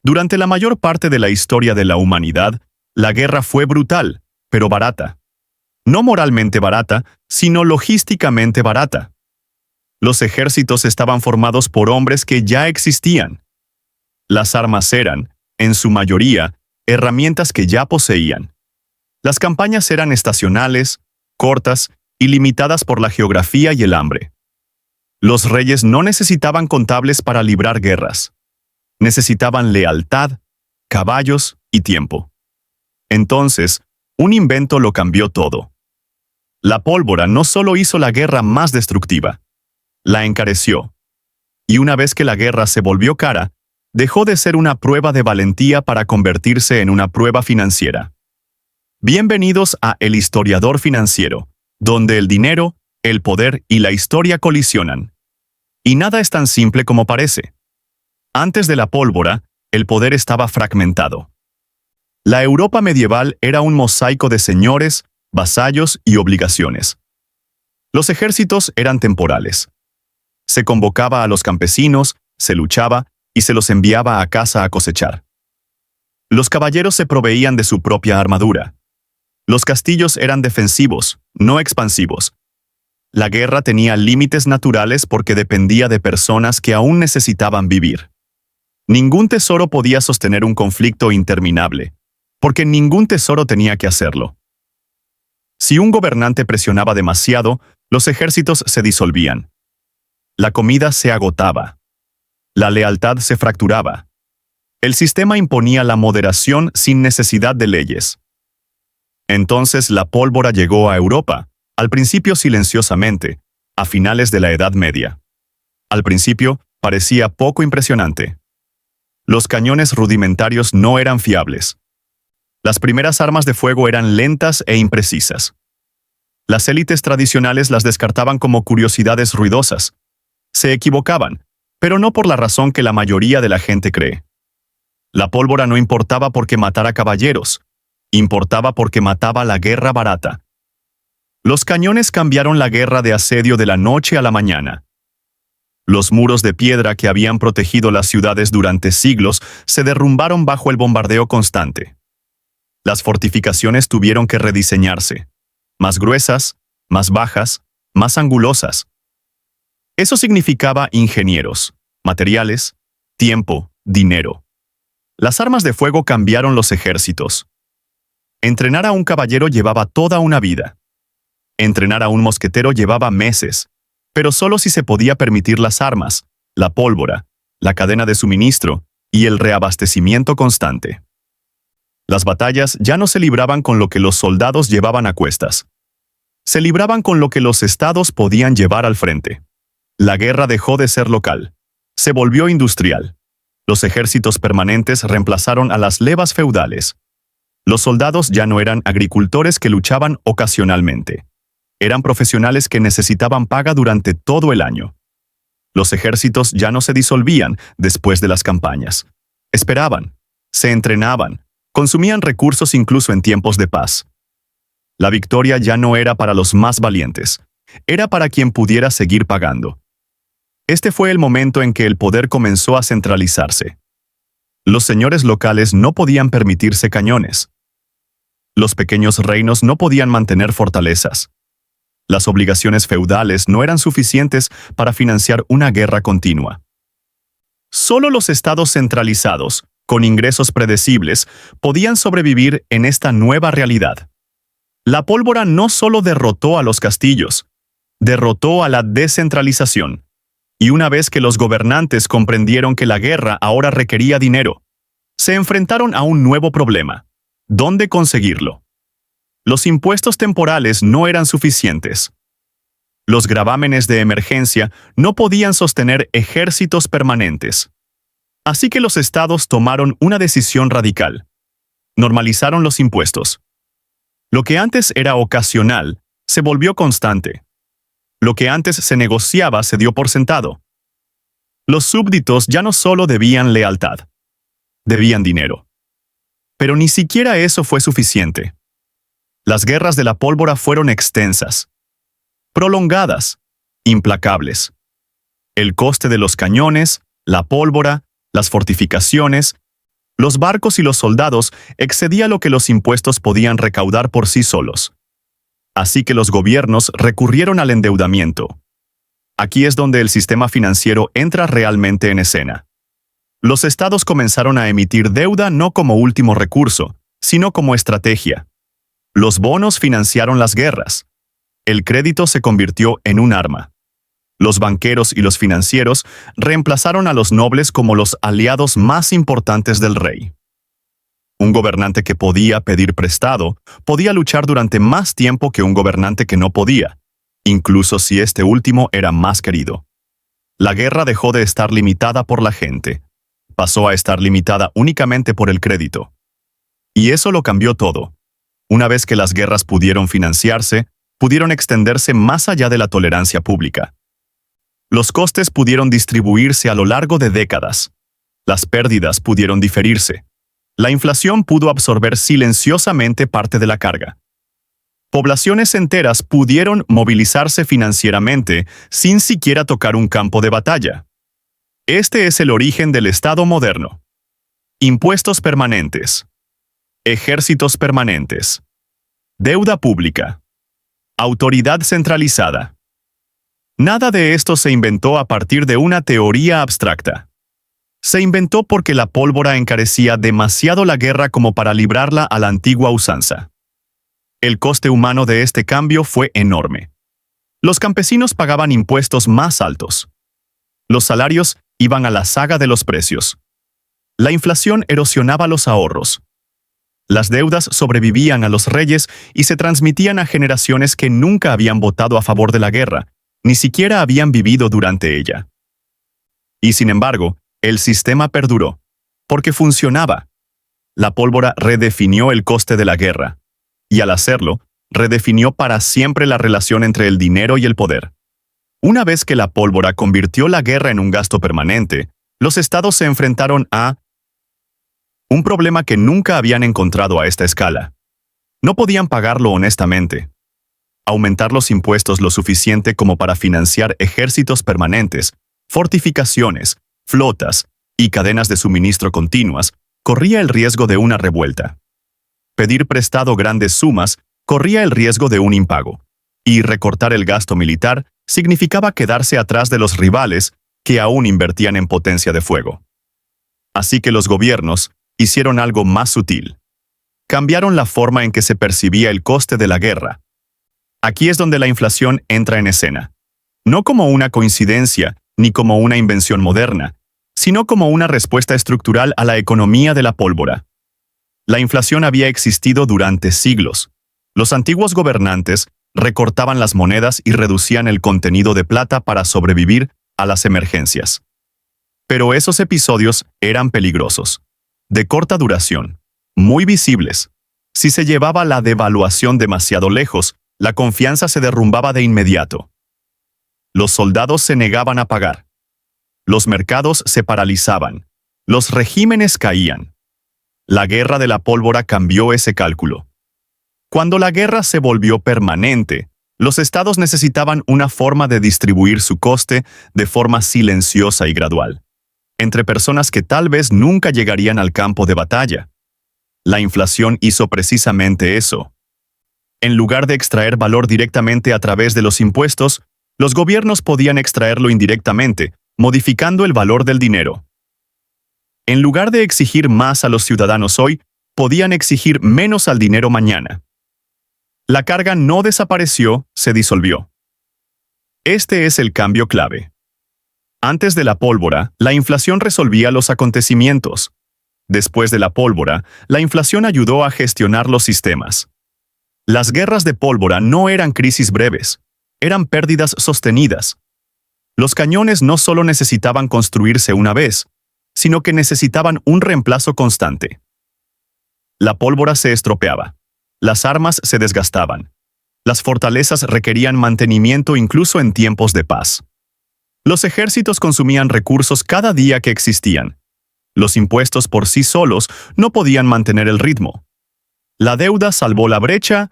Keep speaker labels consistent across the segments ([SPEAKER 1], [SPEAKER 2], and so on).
[SPEAKER 1] Durante la mayor parte de la historia de la humanidad, la guerra fue brutal, pero barata. No moralmente barata, sino logísticamente barata. Los ejércitos estaban formados por hombres que ya existían. Las armas eran, en su mayoría, herramientas que ya poseían. Las campañas eran estacionales, cortas y limitadas por la geografía y el hambre. Los reyes no necesitaban contables para librar guerras. Necesitaban lealtad, caballos y tiempo. Entonces, un invento lo cambió todo. La pólvora no solo hizo la guerra más destructiva, la encareció. Y una vez que la guerra se volvió cara, dejó de ser una prueba de valentía para convertirse en una prueba financiera. Bienvenidos a El Historiador Financiero, donde el dinero, el poder y la historia colisionan. Y nada es tan simple como parece. Antes de la pólvora, el poder estaba fragmentado. La Europa medieval era un mosaico de señores, vasallos y obligaciones. Los ejércitos eran temporales. Se convocaba a los campesinos, se luchaba y se los enviaba a casa a cosechar. Los caballeros se proveían de su propia armadura. Los castillos eran defensivos, no expansivos. La guerra tenía límites naturales porque dependía de personas que aún necesitaban vivir. Ningún tesoro podía sostener un conflicto interminable, porque ningún tesoro tenía que hacerlo. Si un gobernante presionaba demasiado, los ejércitos se disolvían. La comida se agotaba. La lealtad se fracturaba. El sistema imponía la moderación sin necesidad de leyes. Entonces la pólvora llegó a Europa, al principio silenciosamente, a finales de la Edad Media. Al principio, parecía poco impresionante. Los cañones rudimentarios no eran fiables. Las primeras armas de fuego eran lentas e imprecisas. Las élites tradicionales las descartaban como curiosidades ruidosas. Se equivocaban, pero no por la razón que la mayoría de la gente cree. La pólvora no importaba porque matara caballeros, importaba porque mataba la guerra barata. Los cañones cambiaron la guerra de asedio de la noche a la mañana. Los muros de piedra que habían protegido las ciudades durante siglos se derrumbaron bajo el bombardeo constante. Las fortificaciones tuvieron que rediseñarse. Más gruesas, más bajas, más angulosas. Eso significaba ingenieros, materiales, tiempo, dinero. Las armas de fuego cambiaron los ejércitos. Entrenar a un caballero llevaba toda una vida. Entrenar a un mosquetero llevaba meses, pero solo si se podía permitir las armas, la pólvora, la cadena de suministro y el reabastecimiento constante. Las batallas ya no se libraban con lo que los soldados llevaban a cuestas. Se libraban con lo que los estados podían llevar al frente. La guerra dejó de ser local. Se volvió industrial. Los ejércitos permanentes reemplazaron a las levas feudales. Los soldados ya no eran agricultores que luchaban ocasionalmente. Eran profesionales que necesitaban paga durante todo el año. Los ejércitos ya no se disolvían después de las campañas. Esperaban, se entrenaban, consumían recursos incluso en tiempos de paz. La victoria ya no era para los más valientes, era para quien pudiera seguir pagando. Este fue el momento en que el poder comenzó a centralizarse. Los señores locales no podían permitirse cañones. Los pequeños reinos no podían mantener fortalezas. Las obligaciones feudales no eran suficientes para financiar una guerra continua. Solo los estados centralizados, con ingresos predecibles, podían sobrevivir en esta nueva realidad. La pólvora no solo derrotó a los castillos, derrotó a la descentralización. Y una vez que los gobernantes comprendieron que la guerra ahora requería dinero, se enfrentaron a un nuevo problema: ¿dónde conseguirlo? Los impuestos temporales no eran suficientes. Los gravámenes de emergencia no podían sostener ejércitos permanentes. Así que los estados tomaron una decisión radical. Normalizaron los impuestos. Lo que antes era ocasional se volvió constante. Lo que antes se negociaba se dio por sentado. Los súbditos ya no solo debían lealtad, debían dinero. Pero ni siquiera eso fue suficiente. Las guerras de la pólvora fueron extensas, prolongadas, implacables. El coste de los cañones, la pólvora, las fortificaciones, Los barcos y los soldados excedía lo que los impuestos podían recaudar por sí solos. Así que los gobiernos recurrieron al endeudamiento. Aquí es donde el sistema financiero entra realmente en escena. Los estados comenzaron a emitir deuda no como último recurso, sino como estrategia. Los bonos financiaron las guerras. El crédito se convirtió en un arma. Los banqueros y los financieros reemplazaron a los nobles como los aliados más importantes del rey. Un gobernante que podía pedir prestado podía luchar durante más tiempo que un gobernante que no podía, incluso si este último era más querido. La guerra dejó de estar limitada por la gente. Pasó a estar limitada únicamente por el crédito. Y eso lo cambió todo. Una vez que las guerras pudieron financiarse, pudieron extenderse más allá de la tolerancia pública. Los costes pudieron distribuirse a lo largo de décadas. Las pérdidas pudieron diferirse. La inflación pudo absorber silenciosamente parte de la carga. Poblaciones enteras pudieron movilizarse financieramente sin siquiera tocar un campo de batalla. Este es el origen del Estado moderno. Impuestos permanentes. Ejércitos permanentes. Deuda pública. Autoridad centralizada. Nada de esto se inventó a partir de una teoría abstracta. Se inventó porque la pólvora encarecía demasiado la guerra como para librarla a la antigua usanza. El coste humano de este cambio fue enorme. Los campesinos pagaban impuestos más altos. Los salarios iban a la saga de los precios. La inflación erosionaba los ahorros. Las deudas sobrevivían a los reyes y se transmitían a generaciones que nunca habían votado a favor de la guerra, ni siquiera habían vivido durante ella. Y sin embargo, el sistema perduró, porque funcionaba. La pólvora redefinió el coste de la guerra, y al hacerlo, redefinió para siempre la relación entre el dinero y el poder. Una vez que la pólvora convirtió la guerra en un gasto permanente, los estados se enfrentaron a un problema que nunca habían encontrado a esta escala. No podían pagarlo honestamente. Aumentar los impuestos lo suficiente como para financiar ejércitos permanentes, fortificaciones, flotas y cadenas de suministro continuas, corría el riesgo de una revuelta. Pedir prestado grandes sumas corría el riesgo de un impago, y recortar el gasto militar significaba quedarse atrás de los rivales que aún invertían en potencia de fuego. Así que los gobiernos hicieron algo más sutil. Cambiaron la forma en que se percibía el coste de la guerra. Aquí es donde la inflación entra en escena. No como una coincidencia ni como una invención moderna, sino como una respuesta estructural a la economía de la pólvora. La inflación había existido durante siglos. Los antiguos gobernantes recortaban las monedas y reducían el contenido de plata para sobrevivir a las emergencias. Pero esos episodios eran peligrosos, de corta duración, muy visibles. Si se llevaba la devaluación demasiado lejos, la confianza se derrumbaba de inmediato. Los soldados se negaban a pagar. Los mercados se paralizaban. Los regímenes caían. La guerra de la pólvora cambió ese cálculo. Cuando la guerra se volvió permanente, los estados necesitaban una forma de distribuir su coste de forma silenciosa y gradual, entre personas que tal vez nunca llegarían al campo de batalla. La inflación hizo precisamente eso. En lugar de extraer valor directamente a través de los impuestos, los gobiernos podían extraerlo indirectamente, modificando el valor del dinero. En lugar de exigir más a los ciudadanos hoy, podían exigir menos al dinero mañana. La carga no desapareció, se disolvió. Este es el cambio clave. Antes de la pólvora, la inflación resolvía los acontecimientos. Después de la pólvora, la inflación ayudó a gestionar los sistemas. Las guerras de pólvora no eran crisis breves, eran pérdidas sostenidas. Los cañones no solo necesitaban construirse una vez, sino que necesitaban un reemplazo constante. La pólvora se estropeaba. Las armas se desgastaban. Las fortalezas requerían mantenimiento incluso en tiempos de paz. Los ejércitos consumían recursos cada día que existían. Los impuestos por sí solos no podían mantener el ritmo. La deuda salvó la brecha,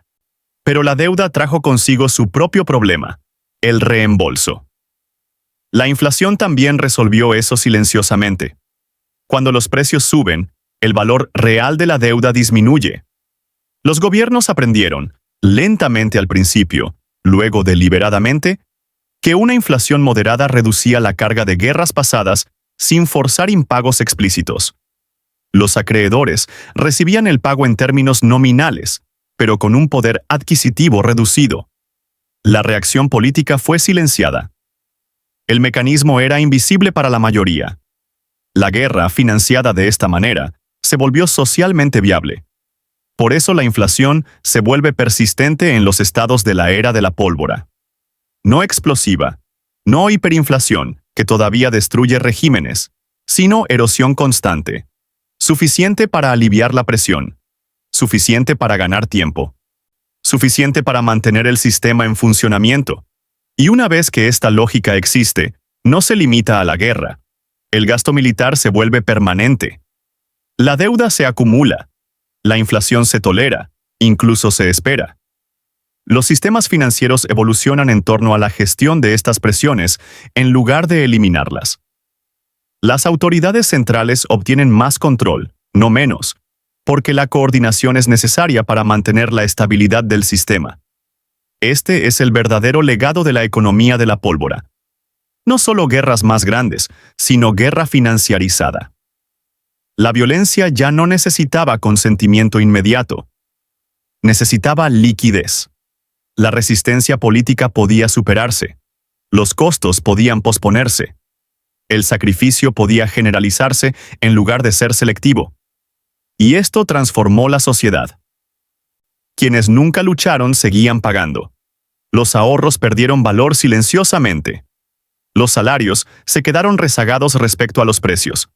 [SPEAKER 1] pero la deuda trajo consigo su propio problema, el reembolso. La inflación también resolvió eso silenciosamente. Cuando los precios suben, el valor real de la deuda disminuye. Los gobiernos aprendieron, lentamente al principio, luego deliberadamente, que una inflación moderada reducía la carga de guerras pasadas sin forzar impagos explícitos. Los acreedores recibían el pago en términos nominales, pero con un poder adquisitivo reducido. La reacción política fue silenciada. El mecanismo era invisible para la mayoría. La guerra, financiada de esta manera, se volvió socialmente viable. Por eso la inflación se vuelve persistente en los estados de la era de la pólvora. No explosiva, no hiperinflación, que todavía destruye regímenes, sino erosión constante. Suficiente para aliviar la presión. Suficiente para ganar tiempo. Suficiente para mantener el sistema en funcionamiento. Y una vez que esta lógica existe, no se limita a la guerra. El gasto militar se vuelve permanente. La deuda se acumula. La inflación se tolera, incluso se espera. Los sistemas financieros evolucionan en torno a la gestión de estas presiones en lugar de eliminarlas. Las autoridades centrales obtienen más control, no menos, porque la coordinación es necesaria para mantener la estabilidad del sistema. Este es el verdadero legado de la economía de la pólvora. No solo guerras más grandes, sino guerra financiarizada. La violencia ya no necesitaba consentimiento inmediato. Necesitaba liquidez. La resistencia política podía superarse. Los costos podían posponerse. El sacrificio podía generalizarse en lugar de ser selectivo. Y esto transformó la sociedad. Quienes nunca lucharon seguían pagando. Los ahorros perdieron valor silenciosamente. Los salarios se quedaron rezagados respecto a los precios.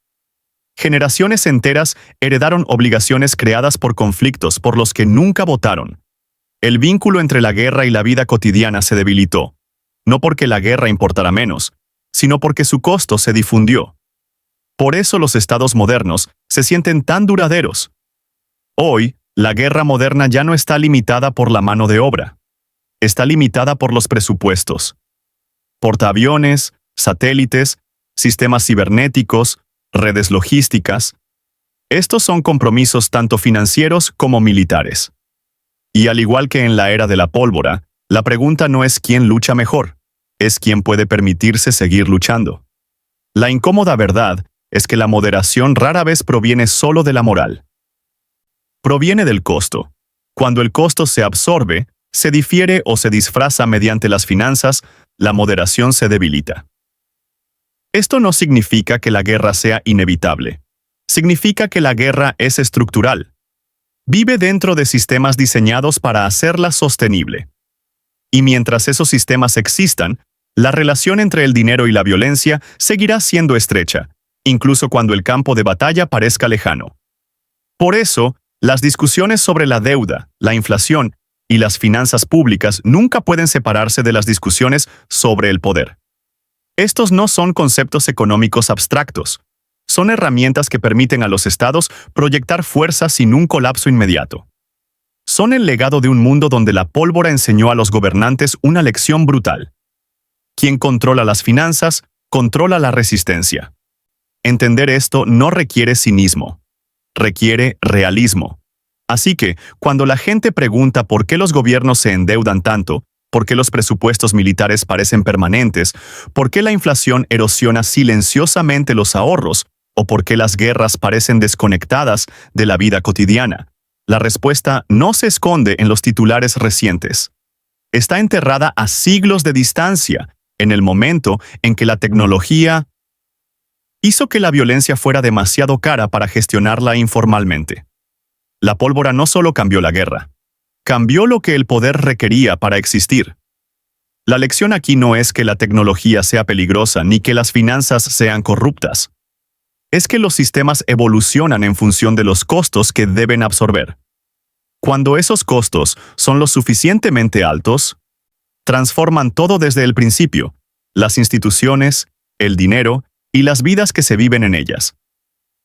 [SPEAKER 1] Generaciones enteras heredaron obligaciones creadas por conflictos por los que nunca votaron. El vínculo entre la guerra y la vida cotidiana se debilitó, no porque la guerra importara menos, sino porque su costo se difundió. Por eso los estados modernos se sienten tan duraderos. Hoy, la guerra moderna ya no está limitada por la mano de obra. Está limitada por los presupuestos. Portaaviones, satélites, sistemas cibernéticos, redes logísticas. Estos son compromisos tanto financieros como militares. Y al igual que en la era de la pólvora, la pregunta no es quién lucha mejor, es quién puede permitirse seguir luchando. La incómoda verdad es que la moderación rara vez proviene solo de la moral. Proviene del costo. Cuando el costo se absorbe, se difiere o se disfraza mediante las finanzas, la moderación se debilita. Esto no significa que la guerra sea inevitable. Significa que la guerra es estructural. Vive dentro de sistemas diseñados para hacerla sostenible. Y mientras esos sistemas existan, la relación entre el dinero y la violencia seguirá siendo estrecha, incluso cuando el campo de batalla parezca lejano. Por eso, las discusiones sobre la deuda, la inflación y las finanzas públicas nunca pueden separarse de las discusiones sobre el poder. Estos no son conceptos económicos abstractos. Son herramientas que permiten a los estados proyectar fuerza sin un colapso inmediato. Son el legado de un mundo donde la pólvora enseñó a los gobernantes una lección brutal. Quien controla las finanzas, controla la resistencia. Entender esto no requiere cinismo. Requiere realismo. Así que, cuando la gente pregunta por qué los gobiernos se endeudan tanto, por qué los presupuestos militares parecen permanentes, por qué la inflación erosiona silenciosamente los ahorros, o por qué las guerras parecen desconectadas de la vida cotidiana, la respuesta no se esconde en los titulares recientes. Está enterrada a siglos de distancia, en el momento en que la tecnología hizo que la violencia fuera demasiado cara para gestionarla informalmente. La pólvora no solo cambió la guerra, cambió lo que el poder requería para existir. La lección aquí no es que la tecnología sea peligrosa ni que las finanzas sean corruptas. Es que los sistemas evolucionan en función de los costos que deben absorber. Cuando esos costos son lo suficientemente altos, transforman todo desde el principio, las instituciones, el dinero y las vidas que se viven en ellas.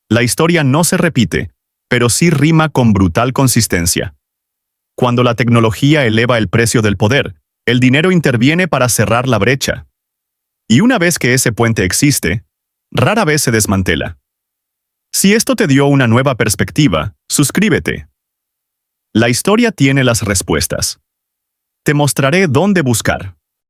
[SPEAKER 1] La historia no se repite, pero sí rima con brutal consistencia. Cuando la tecnología eleva el precio del poder, el dinero interviene para cerrar la brecha. Y una vez que ese puente existe, rara vez se desmantela. Si esto te dio una nueva perspectiva, suscríbete. La historia tiene las respuestas. Te mostraré dónde buscar.